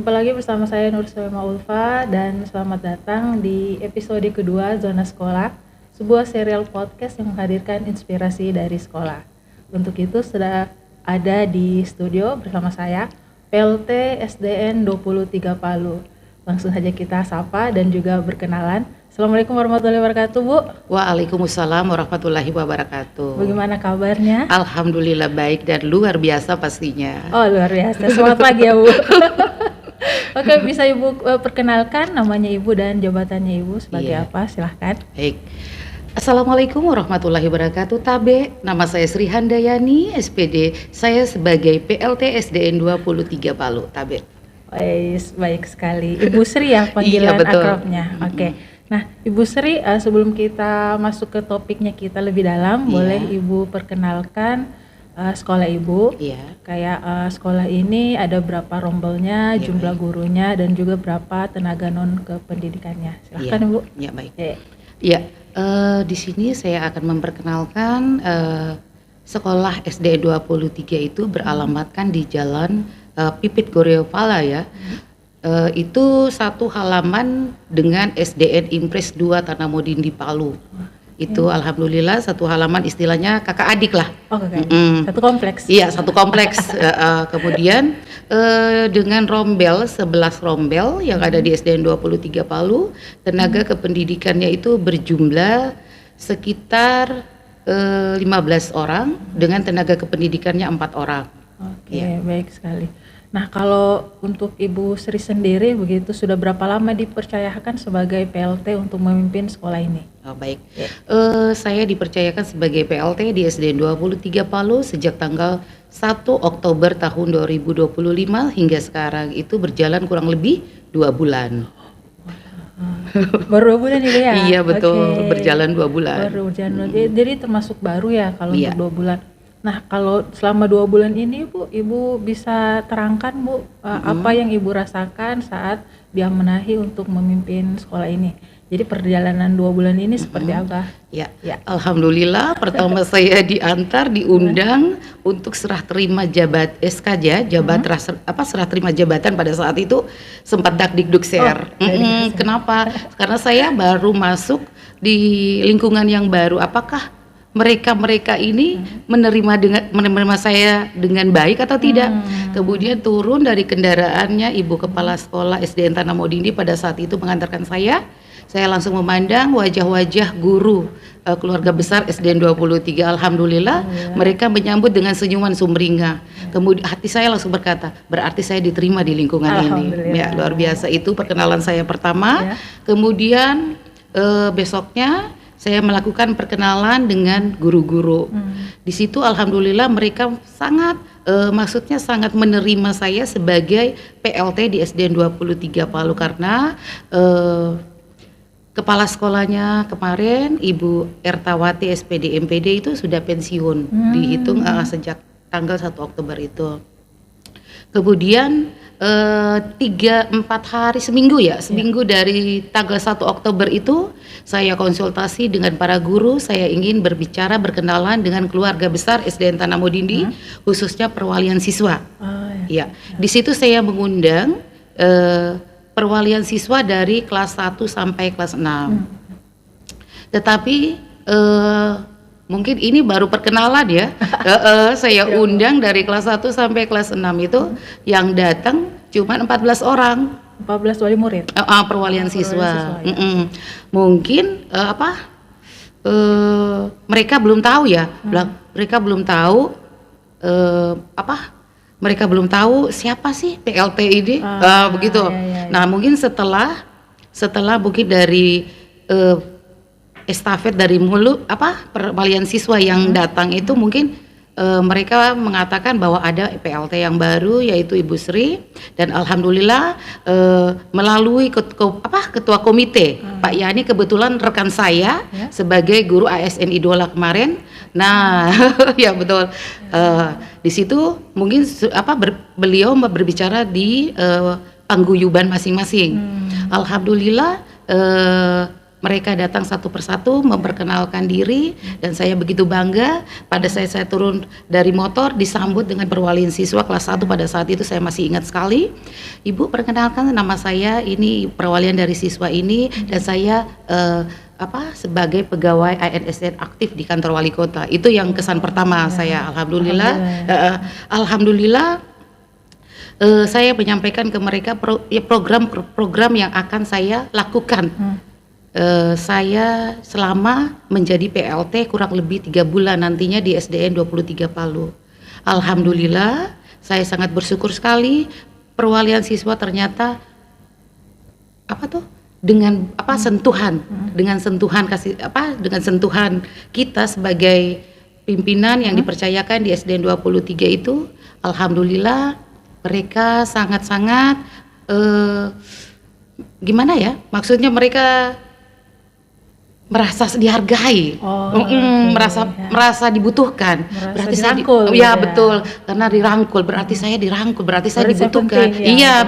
Jumpa lagi bersama saya Nur Sulema Ulfa dan selamat datang di episode kedua Zona Sekolah, sebuah serial podcast yang menghadirkan inspirasi dari sekolah. Untuk itu sudah ada di studio bersama saya PLT SDN 23 Palu. Langsung saja kita sapa dan juga berkenalan. Assalamualaikum warahmatullahi wabarakatuh, Bu. Waalaikumsalam warahmatullahi wabarakatuh. Bagaimana kabarnya? Alhamdulillah baik dan luar biasa pastinya. Oh, luar biasa. Selamat pagi ya, Bu. Oke, bisa Ibu perkenalkan namanya Ibu dan jabatannya Ibu sebagai apa? Silahkan. Baik. Assalamualaikum warahmatullahi wabarakatuh. Tabe, nama saya Sri Handayani, SPD. Saya sebagai PLT SDN 23 Palu. Tabe. Baik sekali. Ibu Sri ya panggilan akrabnya. Oke. Nah, Ibu Sri, sebelum kita masuk ke topiknya kita lebih dalam, boleh Ibu perkenalkan sekolah Ibu? Kayak sekolah ini ada berapa rombelnya, jumlah gurunya, dan juga berapa tenaga non kependidikannya. Silahkan Ibu. Ya, baik. Di sini saya akan memperkenalkan sekolah SD 23 itu beralamatkan di Jalan Pipit Goreopala ya. Itu satu halaman dengan SDN Impres 2 Tanamodin di Palu. Itu alhamdulillah satu halaman, istilahnya kakak adik lah. Oh, kakak adik. Satu kompleks. Iya, satu kompleks. Kemudian dengan rombel 11 rombel yang ada di SDN 23 Palu, tenaga kependidikannya itu berjumlah sekitar 15 orang dengan tenaga kependidikannya 4 orang. Oke, baik sekali. Nah, kalau untuk Ibu Sri sendiri begitu, sudah berapa lama dipercayakan sebagai PLT untuk memimpin sekolah ini? Oh, baik. Saya dipercayakan sebagai PLT di SDN 23 Palu sejak tanggal 1 Oktober tahun 2025 hingga sekarang, itu berjalan kurang lebih 2 bulan. Baru 2 bulan Ibu ya? Iya betul, berjalan 2 bulan. Baru berjalan, jadi termasuk baru ya kalau untuk 2 bulan. Nah, kalau selama 2 bulan ini Bu, Ibu bisa terangkan Bu, apa yang Ibu rasakan saat diamanahhi untuk memimpin sekolah ini? Jadi perjalanan 2 bulan ini seperti apa? Ya. Alhamdulillah pertama saya diundang untuk serah terima SKJ, serah terima jabatan. Pada saat itu sempat dakdikdukser. Kenapa? Karena saya baru masuk di lingkungan yang baru. Apakah mereka ini menerima saya dengan baik atau tidak? Kemudian turun dari kendaraannya Ibu Kepala Sekolah SDN Tanamodini pada saat itu mengantarkan saya langsung memandang wajah-wajah guru keluarga besar SDN 23. Alhamdulillah mereka menyambut dengan senyuman sumringah. Kemudian hati saya langsung berkata, berarti saya diterima di lingkungan ini. Ya, luar biasa. Itu perkenalan saya pertama. Kemudian besoknya saya melakukan perkenalan dengan guru-guru. Di situ alhamdulillah mereka sangat menerima saya sebagai PLT di SDN 23 Palu karena kepala sekolahnya kemarin Ibu Ertawati SPD MPD itu sudah pensiun, dihitung sejak tanggal 1 Oktober itu. Kemudian 3-4 hari seminggu dari tanggal 1 Oktober itu saya konsultasi dengan para guru. Saya ingin berkenalan dengan keluarga besar SDN Tanamodini, khususnya perwalian siswa. Di situ saya mengundang perwalian siswa dari kelas 1 sampai kelas 6. Tetapi mungkin ini baru perkenalan ya. Saya undang dari kelas 1 sampai kelas 6 itu yang datang cuma 14 orang. 14 wali murid? Perwalian siswa. Mungkin mereka belum tahu ya. Mereka belum tahu siapa sih PLT ini. Begitu. Nah, mungkin setelah mungkin dari estafet dari perwalian siswa yang datang itu mungkin mereka mengatakan bahwa ada PLT yang baru yaitu Ibu Sri, dan alhamdulillah melalui ketua komite Pak Yani, kebetulan rekan saya sebagai guru ASN Idola kemarin. Nah, ya betul. Di situ mungkin beliau berbicara di pangguyuban masing-masing. Alhamdulillah Mereka datang satu persatu memperkenalkan diri dan saya begitu bangga. Pada saya turun dari motor disambut dengan perwalian siswa kelas 1 pada saat itu saya masih ingat sekali. Ibu, perkenalkan nama saya, ini perwalian dari siswa ini dan saya sebagai pegawai ANSN aktif di kantor wali kota. Itu yang kesan pertama saya. Alhamdulillah saya menyampaikan ke mereka program-program yang akan saya lakukan. Saya selama menjadi PLT kurang lebih 3 bulan nantinya di SDN 23 Palu. Alhamdulillah saya sangat bersyukur sekali perwalian siswa ternyata dengan sentuhan dengan sentuhan kita sebagai pimpinan yang dipercayakan di SDN 23 itu, alhamdulillah mereka sangat-sangat gimana ya, maksudnya mereka merasa dihargai, merasa dibutuhkan, berarti dirangkul, saya betul, karena dirangkul berarti saya dirangkul, berarti saya dibutuhkan,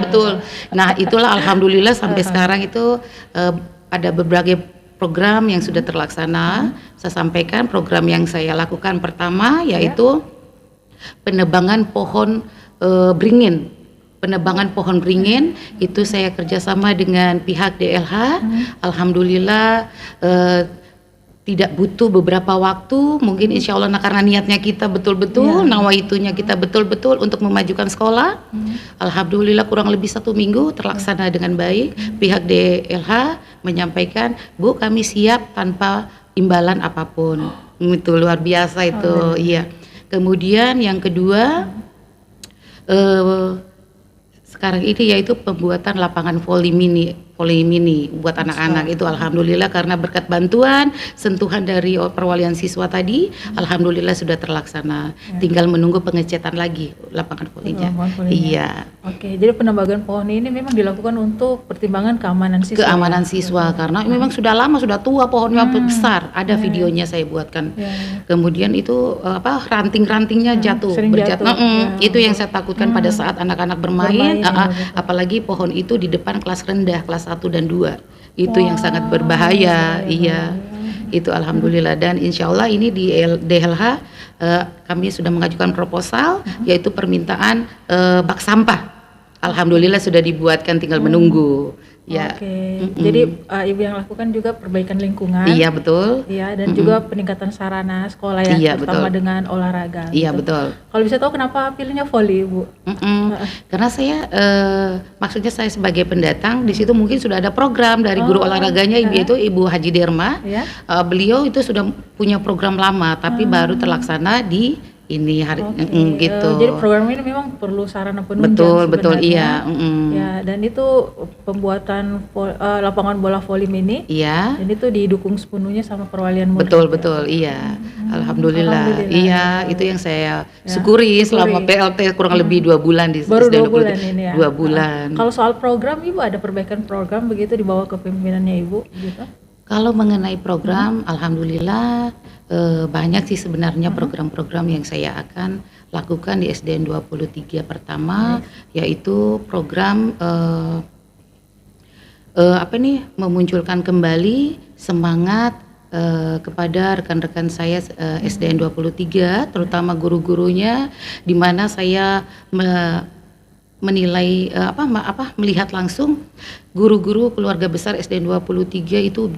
betul. Nah itulah alhamdulillah sampai sekarang itu ada berbagai program yang sudah terlaksana. Saya sampaikan program yang saya lakukan pertama yaitu penebangan pohon beringin. Penebangan pohon beringin itu saya kerjasama dengan pihak DLH. Alhamdulillah tidak butuh beberapa waktu, mungkin insya Allah karena niatnya kita betul-betul, nawaitunya kita betul-betul untuk memajukan sekolah. Alhamdulillah kurang lebih 1 minggu terlaksana dengan baik. Pihak DLH menyampaikan, Bu kami siap tanpa imbalan apapun. Itu luar biasa itu. Iya. Kemudian yang kedua sekarang ini yaitu pembuatan lapangan voli mini buat anak-anak itu alhamdulillah karena berkat bantuan sentuhan dari perwalian siswa tadi alhamdulillah sudah terlaksana. Tinggal menunggu pengecetan lagi lapangan volinya. Iya. Oke, jadi penebangan pohon ini memang dilakukan untuk pertimbangan keamanan siswa. Karena memang sudah lama, sudah tua pohonnya besar. Ada videonya saya buatkan. Kemudian itu ranting-rantingnya jatuh. Itu yang saya takutkan pada saat anak-anak bermain. Apalagi pohon itu di depan kelas rendah, kelas 1 dan 2 itu yang sangat berbahaya. Itu alhamdulillah dan insya Allah ini di DLH kami sudah mengajukan proposal yaitu permintaan bak sampah. Alhamdulillah sudah dibuatkan, tinggal menunggu. Jadi ibu yang lakukan juga perbaikan lingkungan. Iya betul. Iya dan juga peningkatan sarana sekolah terutama dengan olahraga. Iya betul. Kalau bisa tahu kenapa pilihnya voli, Bu? Karena saya maksudnya saya sebagai pendatang di situ mungkin sudah ada program dari guru olahraganya yaitu Ibu Haji Derma. Beliau itu sudah punya program lama tapi baru terlaksana di ini hari gitu. Jadi program ini memang perlu sarana penunjang. Betul iya. Ya dan itu pembuatan lapangan bola voli mini. Iya. Dan itu didukung sepenuhnya sama perwalian murid. Betul iya. Alhamdulillah. Iya, itu yang saya syukuri selama PLT kurang lebih 2 bulan di baru 2 bulan ini ya. 2 bulan. Kalau soal program Ibu ada perbaikan program begitu di bawah kepemimpinannya Ibu gitu? Kalau mengenai program, alhamdulillah banyak sih sebenarnya program-program yang saya akan lakukan di SDN 23 pertama, yaitu program memunculkan kembali semangat kepada rekan-rekan saya SDN 23, terutama guru-gurunya, di mana saya menilai melihat langsung guru-guru keluarga besar SDN 23 itu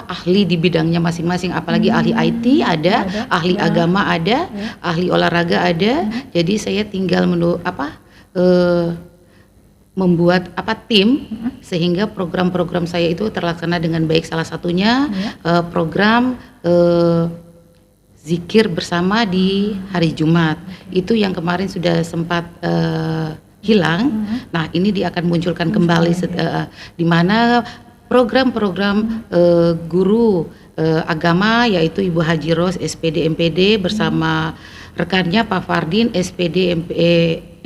ahli di bidangnya masing-masing, apalagi ahli IT ada, ahli agama ada, ahli olahraga ada. Jadi saya tinggal membuat tim sehingga program-program saya itu terlaksana dengan baik. Salah satunya program zikir bersama di hari Jumat. Itu yang kemarin sudah sempat hilang. Nah, ini dia akan munculkan kembali di mana program-program guru agama yaitu Ibu Haji Ros SPD MPD bersama rekannya Pak Fardin SPD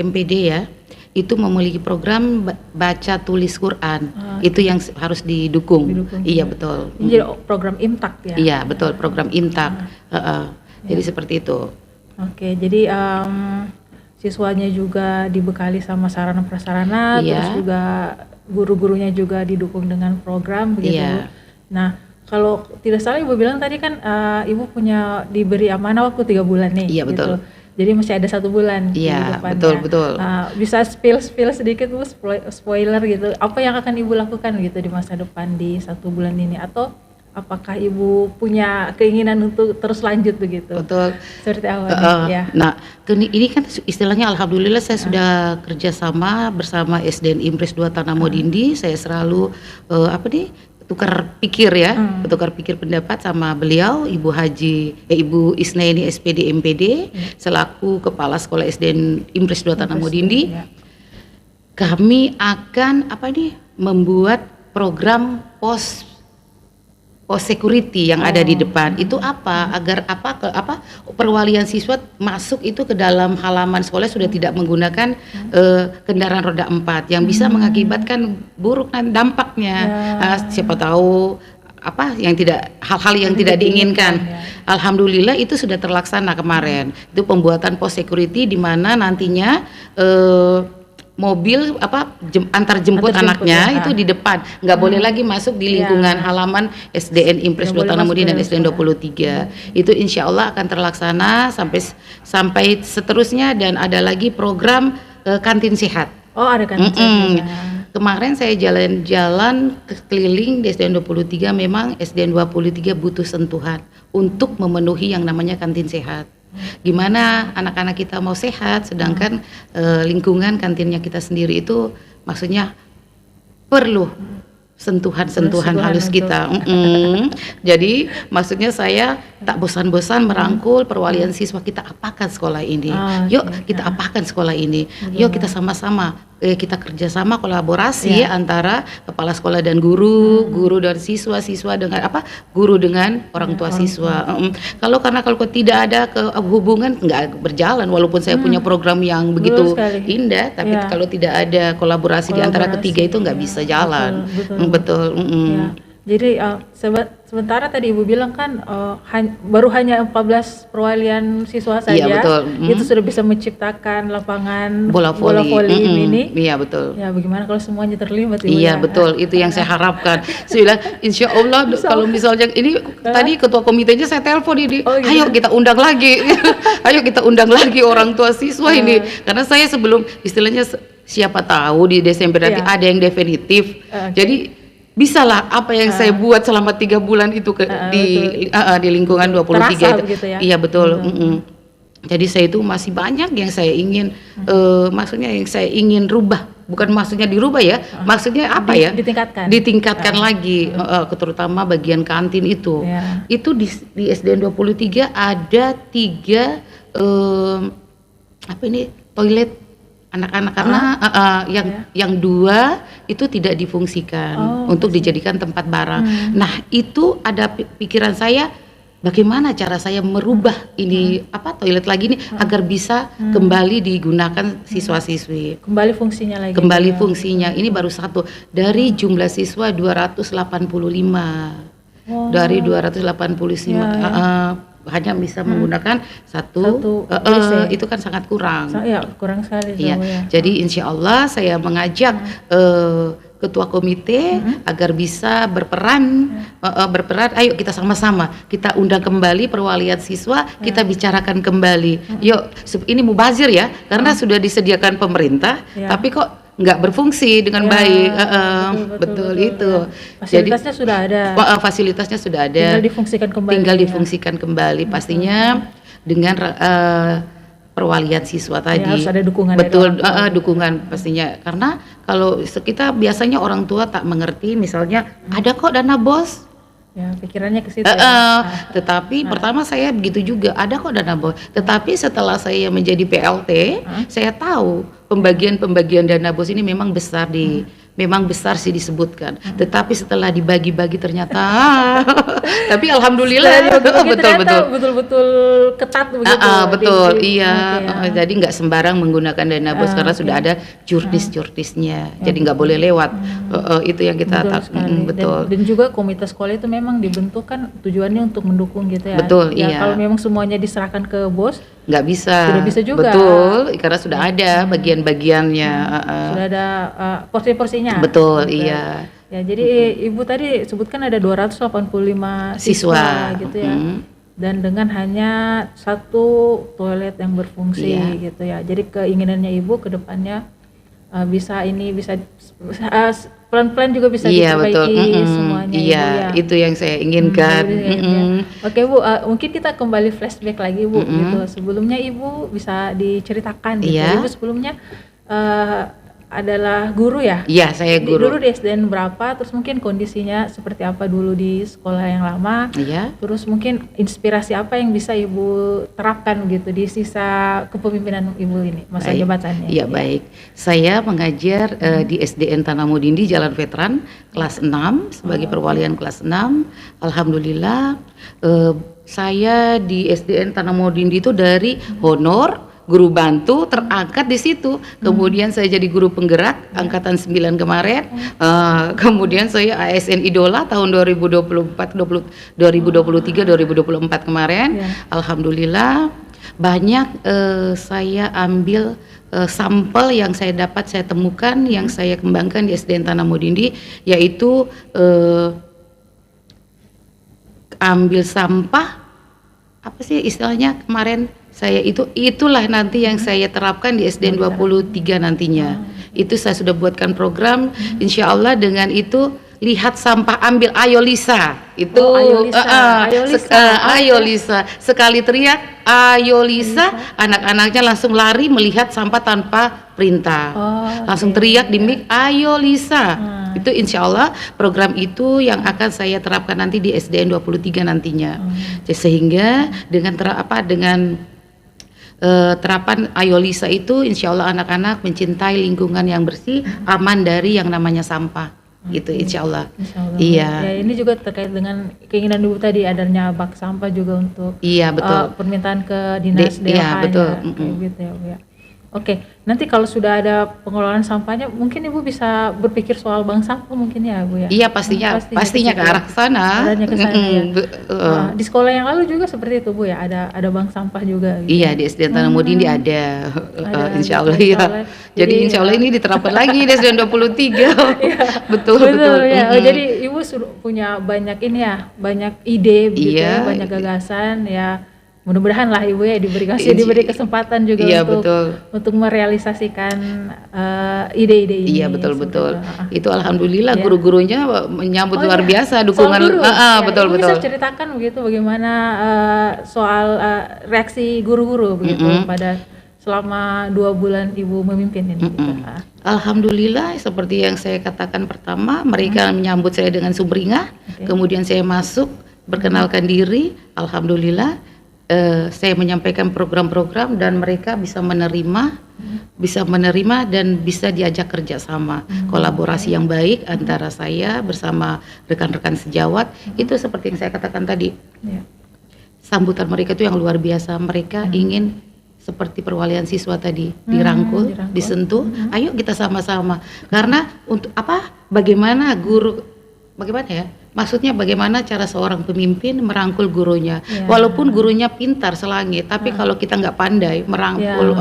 MPD ya. Itu memiliki program baca tulis Quran. Itu yang harus didukung. Iya betul. Ini jadi program imtak ya. Iya betul, program imtak. Jadi seperti itu. Oke, jadi siswanya juga dibekali sama sarana prasarana, terus juga guru-gurunya juga didukung dengan program begitu. Nah, kalau tidak salah Ibu bilang tadi kan Ibu diberi amanah waktu 3 bulan nih. Iya, betul. Gitu. Jadi masih ada 1 bulan di Iya, depannya. betul. Bisa spill sedikit Bu, spoiler gitu. Apa yang akan Ibu lakukan gitu di masa depan di 1 bulan ini? Atau apakah Ibu punya keinginan untuk terus lanjut begitu? Betul. Seperti awal ya. Nah, ini kan istilahnya alhamdulillah saya sudah kerjasama bersama SDN Impres 2 Tanah Modindi. Saya selalu tukar pikir ya, tukar pikir pendapat sama beliau, Ibu Isnaini SPD MPD selaku Kepala Sekolah SDN Impres 2 Tanah Modindi. Kami akan membuat program pos security yang ada di depan. Itu agar perwalian siswa masuk itu ke dalam halaman sekolah sudah tidak menggunakan kendaraan roda 4 yang bisa mengakibatkan buruk dampaknya. Siapa tahu hal-hal yang tidak diinginkan. Alhamdulillah itu sudah terlaksana kemarin. Itu pembuatan pos security di mana nantinya mobil antar jemput anaknya itu di depan, nggak boleh lagi masuk di lingkungan halaman SDN Impres 2 Tanah Modindi dan SDN 23. Itu insya Allah akan terlaksana sampai seterusnya, dan ada lagi program kantin sehat. Oh, ada kantin sehat. Kemarin saya jalan-jalan keliling di SDN 23, memang SDN 23 butuh sentuhan untuk memenuhi yang namanya kantin sehat. Gimana anak-anak kita mau sehat, sedangkan lingkungan kantinnya kita sendiri itu maksudnya perlu sentuhan halus kita. Jadi maksudnya saya tak bosan-bosan merangkul perwalian siswa, kita apakan sekolah ini. Yuk kita apakan sekolah ini. Yuk kita sama-sama kita kerjasama kolaborasi antara kepala sekolah dan guru dan siswa dengan guru dengan orang tua siswa. Kalau tidak ada hubungan nggak berjalan, walaupun saya punya program yang begitu indah, tapi kalau tidak ada kolaborasi di antara ketiga itu nggak bisa jalan. Betul. Jadi sementara tadi Ibu bilang kan baru hanya 14 perwalian siswa saja. Iya, betul. Itu sudah bisa menciptakan lapangan bola voli ini. Iya, betul. Ya, bagaimana kalau semuanya terlibat Ibu? Iya, betul. Itu yang saya harapkan. Saya insya Allah kalau misalnya ini tadi ketua komitenya saya telepon ini. Ayo kita undang lagi. Ayo kita undang lagi orang tua siswa ini. Karena saya sebelum istilahnya siapa tahu di Desember nanti ada yang definitif. Jadi bisalah apa yang saya buat selama 3 bulan itu di lingkungan 23 itu. Gitu ya? Iya, betul. Jadi saya itu masih banyak yang saya ingin maksudnya yang saya ingin rubah, bukan maksudnya dirubah ya, maksudnya ditingkatkan lagi, terutama bagian kantin itu. Itu di SDN 23 ada 3 toilet anak-anak, karena yang 2 itu tidak difungsikan untuk dijadikan tempat barang. Nah, itu ada pikiran saya, bagaimana cara saya merubah ini toilet lagi ini agar bisa kembali digunakan siswa-siswi. Kembali fungsinya lagi. Fungsinya. Ini baru 1 dari jumlah siswa 285. Dari 285 hanya bisa menggunakan satu itu kan sangat kurang. Kurang sekali. Jadi insya Allah saya mengajak ketua komite agar bisa berperan. Ayo kita sama-sama kita undang kembali perwalian siswa, kita bicarakan kembali. Yuk, ini mubazir ya, karena sudah disediakan pemerintah, tapi kok nggak berfungsi dengan baik. Betul itu. Fasilitasnya sudah ada. Fasilitasnya sudah ada. Tinggal difungsikan kembali. Pastinya dengan perwalian siswa tadi. Harus ada dukungan. Betul, dukungan pastinya. Karena kalau kita biasanya orang tua tak mengerti, misalnya ada kok dana BOS. Ya, pikirannya ke situ. Tetapi pertama saya begitu juga, ada kok dana BOS. Tetapi setelah saya menjadi PLT, saya tahu pembagian dana BOS ini memang besar memang besar sih disebutkan. Tetapi setelah dibagi-bagi ternyata tapi alhamdulillah betul-betul ketat begitu. Betul, iya. Jadi nggak sembarang menggunakan dana BOS karena sudah ada jurdisnya. Jadi nggak boleh lewat. Itu yang kita betul. Dan juga komite sekolah itu memang dibentuk kan tujuannya untuk mendukung gitu ya. Betul, iya. Kalau memang semuanya diserahkan ke BOS nggak bisa. Sudah bisa juga. Betul, karena sudah ada bagian-bagiannya. Sudah ada porsi-porsinya. Betul, iya. Ya, jadi Ibu tadi sebutkan ada 285 siswa gitu ya. Dan dengan hanya satu toilet yang berfungsi gitu ya. Jadi keinginannya Ibu ke depannya bisa pelan-pelan juga bisa diperbaiki semuanya Iya, Ibu ya. itu yang saya inginkan. Oke Bu, mungkin kita kembali flashback lagi Bu gitu. Sebelumnya Ibu bisa diceritakan gitu. Ibu sebelumnya adalah guru ya? Iya, saya guru. Dulu di SDN berapa, terus mungkin kondisinya seperti apa dulu di sekolah yang lama. Iya. Terus mungkin inspirasi apa yang bisa Ibu terapkan gitu di sisa kepemimpinan Ibu ini, masa jabatannya. Iya, baik. Saya mengajar di SDN Tanamudindi Jalan Veteran kelas 6 sebagai perwalian kelas 6. Alhamdulillah saya di SDN Tanamudindi itu dari honor guru bantu terangkat di situ. Kemudian saya jadi guru penggerak angkatan 9 kemarin. Kemudian saya ASN Idola tahun 2023 2024 kemarin. Alhamdulillah banyak saya ambil sampel yang saya dapat, saya temukan, yang saya kembangkan di SDN Tanamudindi, yaitu ambil sampah, apa sih istilahnya kemarin saya itulah nanti yang saya terapkan di SDN 23 nantinya. Itu saya sudah buatkan program, insya Allah dengan itu lihat sampah ambil, ayo Lisa. Itu ayo Lisa. Sekali teriak ayo Lisa, anak-anaknya langsung lari melihat sampah tanpa perintah. Langsung teriak di mic, ayo Lisa. Itu insya Allah program itu yang akan saya terapkan nanti di SDN 23 nantinya. Sehingga dengan terapan Ayo Lisa itu insya Allah anak-anak mencintai lingkungan yang bersih, aman dari yang namanya sampah. Gitu insya Allah. Iya. Ya, ini juga terkait dengan keinginan Ibu tadi adanya bak sampah juga untuk permintaan ke dinas DLH. Iya, betul. Gitu ya, Bu ya. Oke, nanti kalau sudah ada pengelolaan sampahnya, mungkin Ibu bisa berpikir soal bank sampah mungkin ya, Bu ya? Iya, pastinya ke arah sana. Adanya ke sana ya. Di sekolah yang lalu juga seperti itu, Bu ya, ada bank sampah juga gitu. Iya, di SDN Tanamudindi ada insya Allah ya. Jadi insya Allah ini diterapkan lagi di SDN 23. Betul ya. Jadi Ibu punya banyak banyak ide begitu ya, banyak gagasan ya. Mudah-mudahan lah Ibu ya diberi kesempatan juga untuk merealisasikan ide-ide ini. Iya, betul. Itu alhamdulillah guru-gurunya menyambut luar biasa dukungan. Betul. Bisa ceritakan begitu bagaimana soal reaksi guru-guru begitu pada selama 2 bulan Ibu memimpin ini. Alhamdulillah seperti yang saya katakan pertama, mereka menyambut saya dengan sumringah. Kemudian saya masuk berkenalkan diri, alhamdulillah. Saya menyampaikan program-program dan mereka bisa menerima dan bisa diajak kerjasama, kolaborasi yang baik antara saya bersama rekan-rekan sejawat. Itu seperti yang saya katakan tadi, sambutan mereka itu yang luar biasa. Mereka ingin seperti perwalian siswa tadi, dirangkul, disentuh, ayo kita sama-sama. Karena untuk apa? Bagaimana ya? Maksudnya bagaimana cara seorang pemimpin merangkul gurunya, walaupun gurunya pintar selangit, tapi kalau kita nggak pandai merangkul,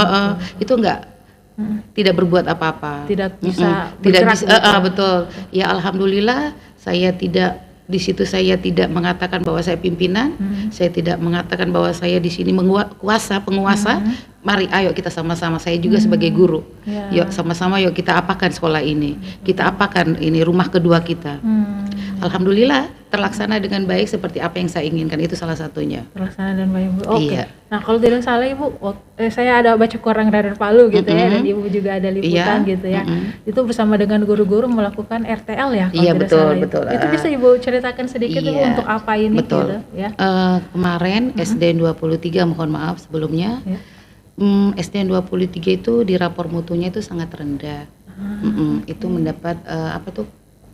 itu tidak berbuat apa-apa, tidak bisa betul. Ya alhamdulillah saya di situ saya tidak mengatakan bahwa saya pimpinan, saya tidak mengatakan bahwa saya di sini penguasa. Mari ayo kita sama-sama, saya juga sebagai guru, yuk sama-sama yuk kita apakan sekolah ini, kita apakan ini rumah kedua kita. Alhamdulillah terlaksana dengan baik seperti apa yang saya inginkan, itu salah satunya. Terlaksana dan baik, Bu. Oke. Nah kalau tidak salah Ibu, saya ada baca koran Radar Palu gitu ya, dan Ibu juga ada liputan gitu ya. Itu bersama dengan guru-guru melakukan RTL ya. Iya betul. Itu bisa Ibu ceritakan sedikit Ibu untuk apa ini? Betul. Gitu, ya. Kemarin SDN 23, mohon maaf sebelumnya. SDN 23 itu di rapor mutunya itu sangat rendah. Itu mendapat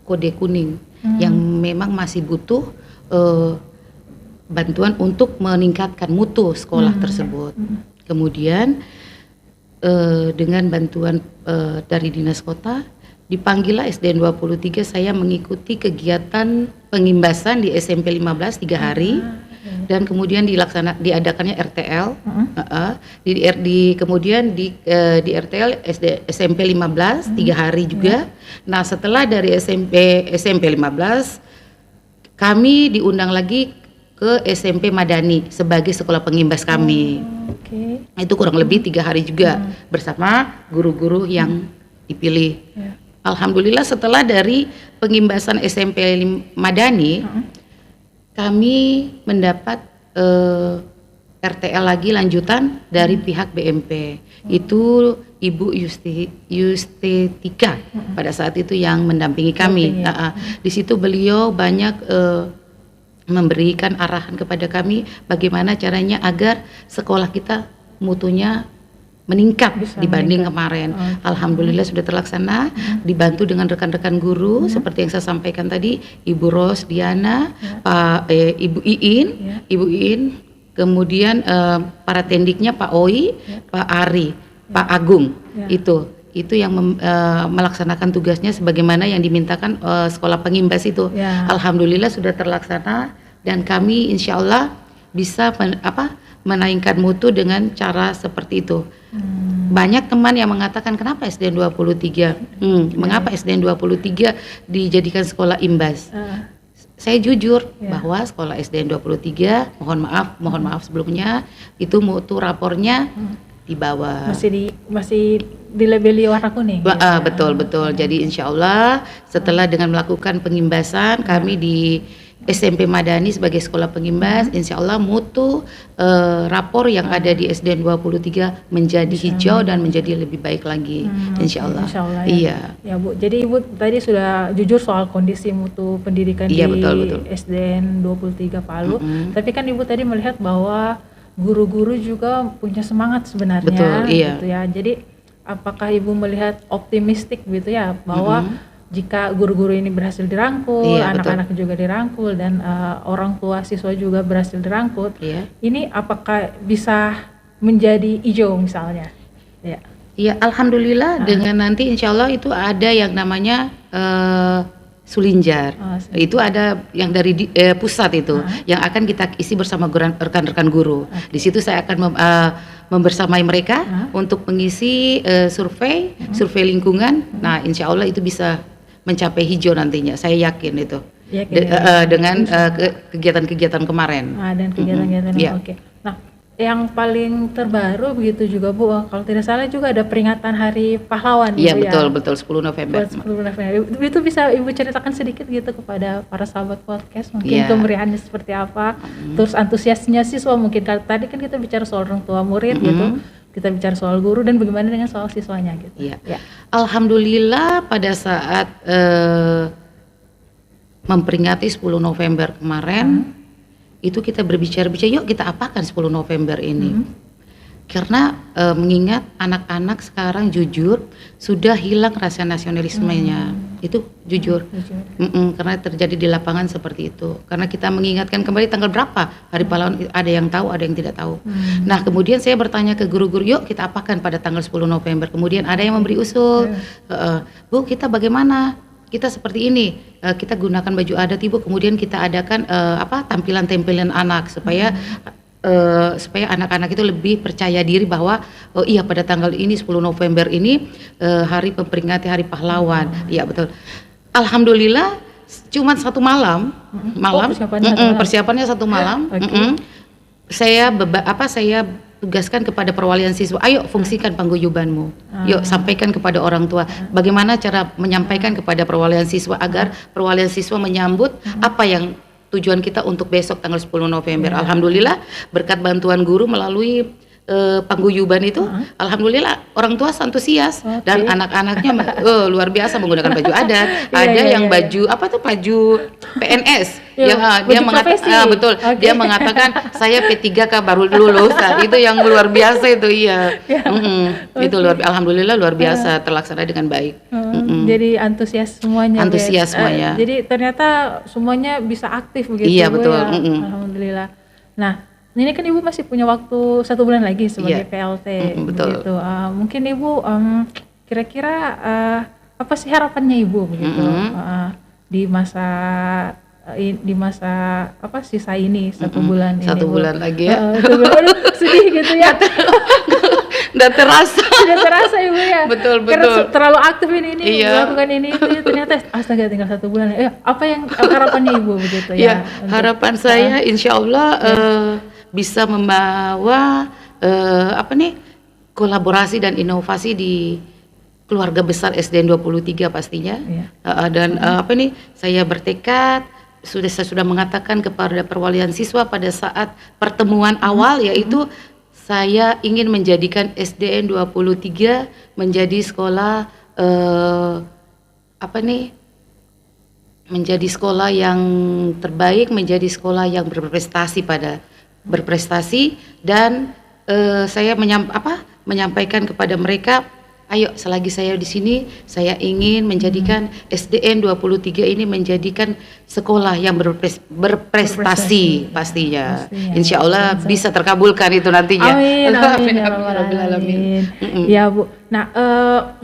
kode kuning yang memang masih butuh bantuan untuk meningkatkan mutu sekolah tersebut. Kemudian dengan bantuan dari dinas kota dipanggillah SDN 23 saya mengikuti kegiatan pengimbasan di SMP 15 3 hari. dan kemudian diadakannya RTL. Kemudian di RTL SMP 15 3 hari juga. Nah, setelah dari SMP 15 kami diundang lagi ke SMP Madani sebagai sekolah pengimbas kami. Itu kurang lebih 3 hari juga bersama guru-guru yang dipilih. Alhamdulillah setelah dari pengimbasan SMP Madani, kami mendapat RTL lagi lanjutan dari pihak BMP. Itu Ibu Yustetika pada saat itu yang mendampingi kami. Di situ beliau banyak memberikan arahan kepada kami bagaimana caranya agar sekolah kita mutunya meningkat dibanding kemarin. Alhamdulillah sudah terlaksana, dibantu dengan rekan-rekan guru seperti yang saya sampaikan tadi, Ibu Ros Diana, Ibu Iin, kemudian para tendiknya Pak Oi, Pak Ari, Pak Agung, itu yang melaksanakan tugasnya sebagaimana yang dimintakan sekolah pengimbas itu. Alhamdulillah sudah terlaksana dan kami insya Allah bisa menaikkan mutu dengan cara seperti itu. Banyak teman yang mengatakan kenapa SDN 23? Mengapa SDN 23 dijadikan sekolah imbas? Saya jujur bahwa sekolah SDN 23, mohon maaf sebelumnya, itu mutu rapornya di bawah. Masih dilabeli warna kuning. Betul. Jadi insya Allah setelah dengan melakukan pengimbasan kami di SMP Madani sebagai sekolah pengimbas, insya Allah mutu rapor yang ada di SDN 23 menjadi hijau dan menjadi lebih baik lagi, insya Allah. Iya. Ya Bu, jadi Ibu tadi sudah jujur soal kondisi mutu pendidikan di betul. SDN 23 Palu, tapi kan Ibu tadi melihat bahwa guru-guru juga punya semangat sebenarnya, gitu ya. Jadi apakah Ibu melihat optimistik gitu ya bahwa jika guru-guru ini berhasil dirangkul, anak-anak juga dirangkul dan orang tua siswa juga berhasil dirangkul, ini apakah bisa menjadi hijau misalnya? Ya, alhamdulillah dengan nanti insya Allah itu ada yang namanya Sulinjar. Itu ada yang dari pusat itu yang akan kita isi bersama rekan-rekan guru. Di situ saya akan membersamai mereka untuk mengisi survei lingkungan. Nah, insya Allah itu bisa mencapai hijau nantinya, saya yakin itu. Dengan kegiatan-kegiatan kemarin. Dan kegiatan-kegiatan oke. Nah, yang paling terbaru begitu juga Bu, kalau tidak salah juga ada peringatan Hari Pahlawan. Iya betul 10 November. 10 November. Itu bisa Ibu ceritakan sedikit gitu kepada para sahabat podcast mungkin kemeriahannya seperti apa, terus antusiasnya siswa mungkin. Tadi kan kita bicara soal orang tua murid gitu. Kita bicara soal guru dan bagaimana dengan soal siswanya gitu. Alhamdulillah pada saat memperingati 10 November kemarin itu kita berbicara yuk kita apakan 10 November ini. Karena mengingat anak-anak sekarang jujur sudah hilang rasa nasionalismenya. Itu jujur. Karena terjadi di lapangan seperti itu. Karena kita mengingatkan kembali tanggal berapa Hari Pahlawan, ada yang tahu, ada yang tidak tahu. Nah, kemudian saya bertanya ke guru-guru, yuk kita apakan pada tanggal 10 November. Kemudian ada yang memberi usul, Bu, kita bagaimana? Kita seperti ini, kita gunakan baju adat Ibu, kemudian kita adakan tampilan-tampilan anak supaya anak-anak itu lebih percaya diri bahwa pada tanggal ini 10 November ini hari memperingati Hari Pahlawan. Iya betul. Alhamdulillah cuma satu malam, persiapannya satu malam. Saya tugaskan kepada perwalian siswa, ayo fungsikan paguyubanmu, yuk sampaikan kepada orang tua bagaimana cara menyampaikan kepada perwalian siswa agar perwalian siswa menyambut apa yang tujuan kita untuk besok tanggal 10 November. Alhamdulillah berkat bantuan guru melalui paguyuban itu, alhamdulillah orang tua antusias dan anak-anaknya luar biasa menggunakan baju adat. Ada yang baju baju PNS yang dia mengatakan dia mengatakan saya P3K baru lulus. Itu yang luar biasa itu itu alhamdulillah luar biasa terlaksana dengan baik. Jadi antusias semuanya. Semuanya. Jadi ternyata semuanya bisa aktif begitu. Iya betul. Alhamdulillah. Nah, ini kan Ibu masih punya waktu 1 bulan lagi sebagai PLT. Betul. Begitu. Mungkin Ibu kira-kira apa sih harapannya Ibu begitu di masa di masa sisa ini 1 bulan ini. 1 Bu. bulan lagi ya. Aduh, sedih gitu ya. Udah terasa. Sudah terasa Ibu ya. Betul. Karena terlalu aktif ini Iya. melakukan ini itu ternyata astaga tinggal 1 bulan. Apa yang harapannya Ibu begitu ya? Ya, harapan saya insya Allah bisa membawa kolaborasi dan inovasi di keluarga besar SDN 23 pastinya. Iya. Dan saya bertekad saya sudah mengatakan kepada perwalian siswa pada saat pertemuan awal yaitu saya ingin menjadikan SDN 23 menjadi sekolah menjadi sekolah yang terbaik, menjadi sekolah yang berprestasi dan saya menyampaikan kepada mereka, ayo selagi saya di sini saya ingin menjadikan SDN 23 ini menjadikan sekolah yang berprestasi pastinya. Insya Allah bisa terkabulkan itu nantinya. Amin ya rabbal alamin. Ya Bu. Nah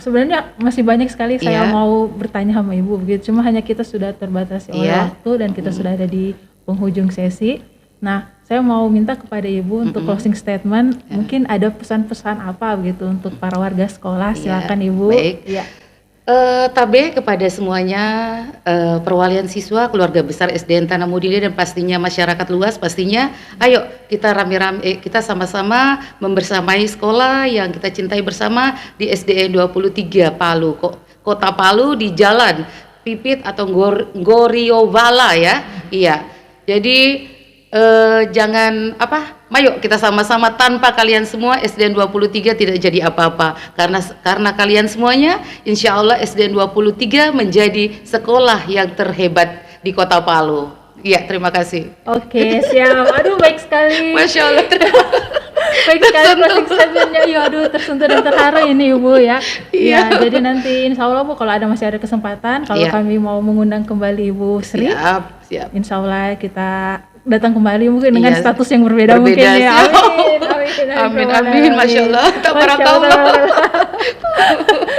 sebenarnya masih banyak sekali saya mau bertanya sama Ibu begitu. Cuma hanya kita sudah terbatasi oleh waktu dan kita sudah ada di penghujung sesi. Nah saya mau minta kepada Ibu untuk closing statement. Mungkin ada pesan-pesan apa begitu untuk para warga sekolah. Silakan Ibu. Baik. Ya. Tabe kepada semuanya, perwalian siswa, keluarga besar SDN Tanah Mulia dan pastinya masyarakat luas pastinya, ayo kita rame-rame, kita sama-sama membersamai sekolah yang kita cintai bersama di SDN 23 Palu, Kota Palu di Jalan Pipit atau Goriovala ya. Iya. Jadi jangan mayo kita sama-sama, tanpa kalian semua SDN 23 tidak jadi apa-apa karena kalian semuanya insya Allah SDN 23 menjadi sekolah yang terhebat di Kota Palu. Iya, terima kasih. Oke, siap. Aduh, baik sekali. Masya Allah. Baik sekali closing statementnya. Ya, aduh, tersentuh dan terharu ini Ibu ya. Iya. Jadi nanti insya Allah Bu, kalau masih ada kesempatan, kalau kami mau mengundang kembali Ibu Sri, siap. Insya Allah kita datang kembali mungkin dengan status yang berbeda mungkin ya. Amin. Masya Allah. Tabarakallah.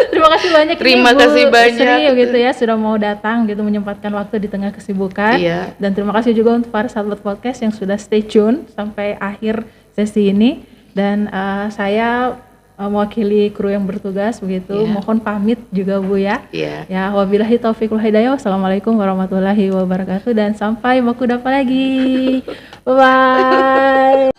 Terima kasih banyak. Terima kasih banyak Sri gitu ya sudah mau datang gitu, menyempatkan waktu di tengah kesibukan. Dan terima kasih juga untuk para sahabat podcast yang sudah stay tune sampai akhir sesi ini. Dan saya mewakili kru yang bertugas begitu, mohon pamit juga Bu ya. Ya, wabillahi taufiq wal hidayah. Wassalamualaikum warahmatullahi wabarakatuh dan sampai baku dapat lagi. Bye bye.